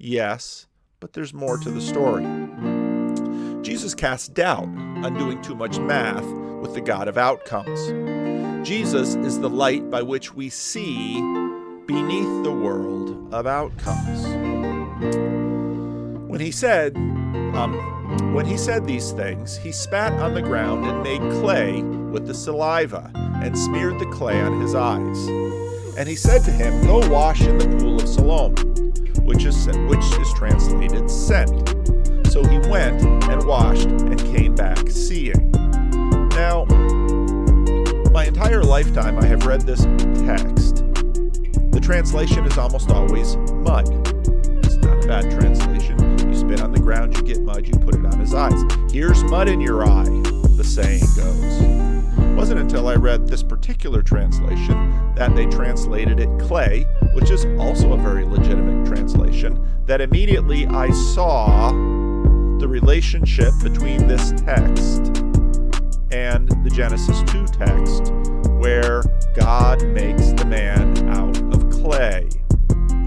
Yes, but there's more to the story. Jesus casts doubt on doing too much math with the God of outcomes. Jesus is the light by which we see beneath the world of outcomes. When he said these things, he spat on the ground and made clay with the saliva and smeared the clay on his eyes. And he said to him, "Go wash in the pool of Siloam," which is translated sent. So he went and washed and came back seeing. Now, my entire lifetime I have read this text. The translation is almost always mud. It's not a bad translation. You spit on the ground, you get mud, you put it on his eyes. Here's mud in your eye, the saying goes. It wasn't until I read this particular translation that they translated it clay, which is also a very legitimate translation, that immediately I saw the relationship between this text and the Genesis 2 text, where God makes the man out of clay.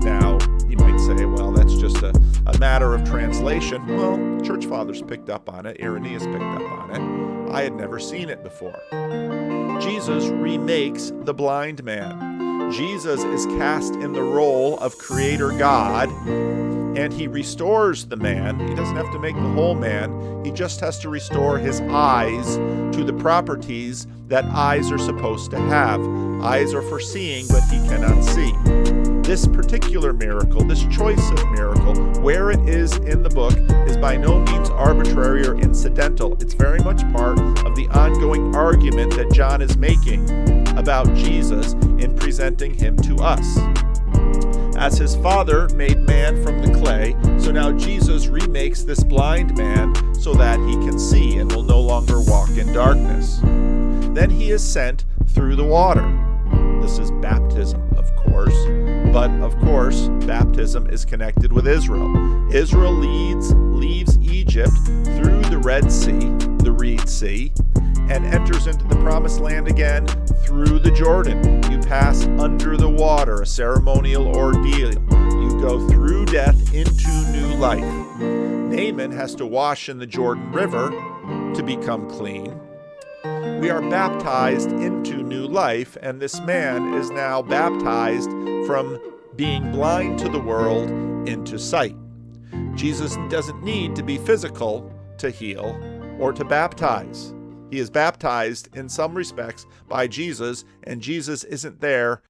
Now, you might say, well, that's just a matter of translation. Well, church fathers picked up on it. Irenaeus picked up on it. I had never seen it before. Jesus remakes the blind man. Jesus is cast in the role of Creator God, and he restores the man. He doesn't have to make the whole man. He just has to restore his eyes to the properties that eyes are supposed to have. Eyes are for seeing, but he cannot see. This particular miracle, this choice of miracle, where it is in the book, is by no means arbitrary or incidental. It's very much part of the ongoing argument that John is making about Jesus in presenting him to us. As his Father made man from the clay, so now Jesus remakes this blind man so that he can see and will no longer walk in darkness. Then he is sent through the water. This is baptism, of course, but of course, baptism is connected with Israel. Israel leaves Egypt through the Red Sea, the Reed Sea, and enters into the Promised Land again through the Jordan. You pass under the water, a ceremonial ordeal. You go through death into new life. Naaman has to wash in the Jordan River to become clean. We are baptized into new life, and this man is now baptized from being blind to the world into sight. Jesus doesn't need to be physical to heal or to baptize. He is baptized in some respects by Jesus, and Jesus isn't there.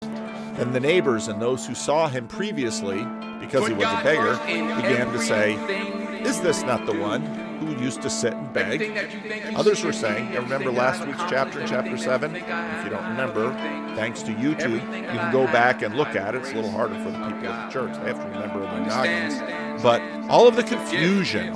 And the neighbors and those who saw him previously, because he was a beggar, began to say, "Is this not the one who used to sit and beg?" Others were saying, you remember last week's chapter, in chapter 7? If you don't remember, thanks to YouTube, you can go back and look at it. It's a little harder for the people of the church. They have to remember their noggins. But all of the confusion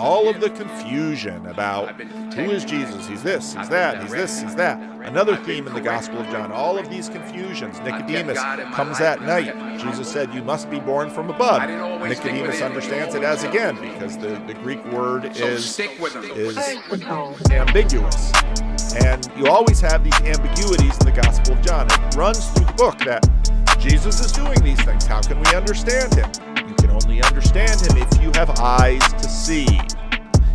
about who is Jesus, he's this, he's that, he's this, he's that. Another theme in the Gospel of John, all of these confusions. Nicodemus comes at night. Jesus said, "You must be born from above." Nicodemus understands it as again, because the Greek word is ambiguous. And you always have these ambiguities in the Gospel of John. It runs through the book that Jesus is doing these things. How can we understand him? You can only understand him if you have eyes to see.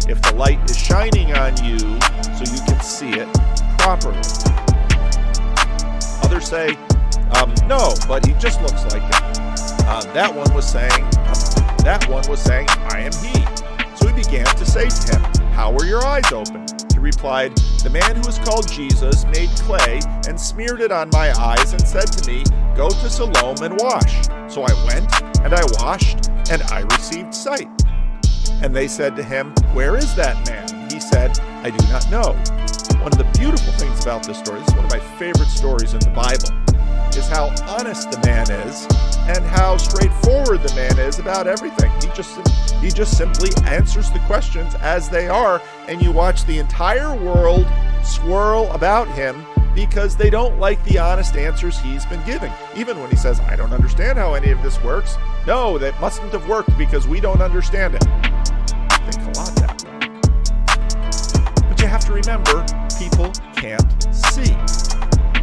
If the light is shining on you so you can see it properly. Others say, no, but he just looks like him. That one was saying, "I am he." So he began to say to him, "How were your eyes open?" He replied, "The man who is called Jesus made clay and smeared it on my eyes and said to me, 'Go to Siloam and wash.' So I went and I washed and I received sight." And they said to him, "Where is that man?" He said, "I do not know." One of the beautiful things about this story, this is one of my favorite stories in the Bible, is how honest the man is and how straightforward the man is about everything. He just simply answers the questions as they are, and you watch the entire world swirl about him because they don't like the honest answers he's been giving. Even when he says, "I don't understand how any of this works." No, that mustn't have worked because we don't understand it. I think a lot that way. But you have to remember, people can't see.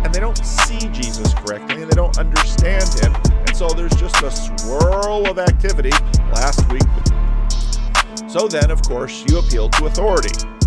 And they don't see Jesus correctly, and they don't understand him. And so there's just a swirl of activity last week. So then, of course, you appeal to authority.